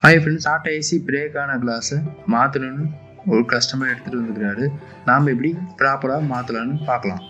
Hi friends, tata AC பிரேக்கான கிளாஸை மாற்றணும்னு ஒரு கஸ்டமர் எடுத்துகிட்டு வந்துருக்காரு. நாம் எப்படி ப்ராப்பராக மாற்றலான்னு பார்க்கலாம்.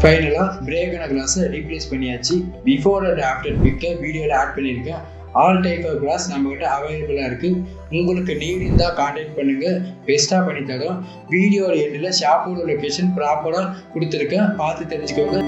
ஃபைனலாக பிரேக்கான கிளாஸை ரீப்ளேஸ் பண்ணியாச்சு. பிஃபோர் அண்ட் ஆஃப்டர் பிக்கை வீடியோவில் ஆட் பண்ணியிருக்கேன். ஆல் டைப் ஆஃப் கிளாஸ் நம்மகிட்ட அவைலபிளாக இருக்குது. உங்களுக்கு நீட் இருந்தால் கான்டாக்ட் பண்ணுங்கள், பெஸ்ட்டாக பண்ணி தரோம். வீடியோ எண்டில் ஷாப்போட லொக்கேஷன் ப்ராப்பராக கொடுத்துருக்கேன், பார்த்து தெரிஞ்சுக்கோங்க.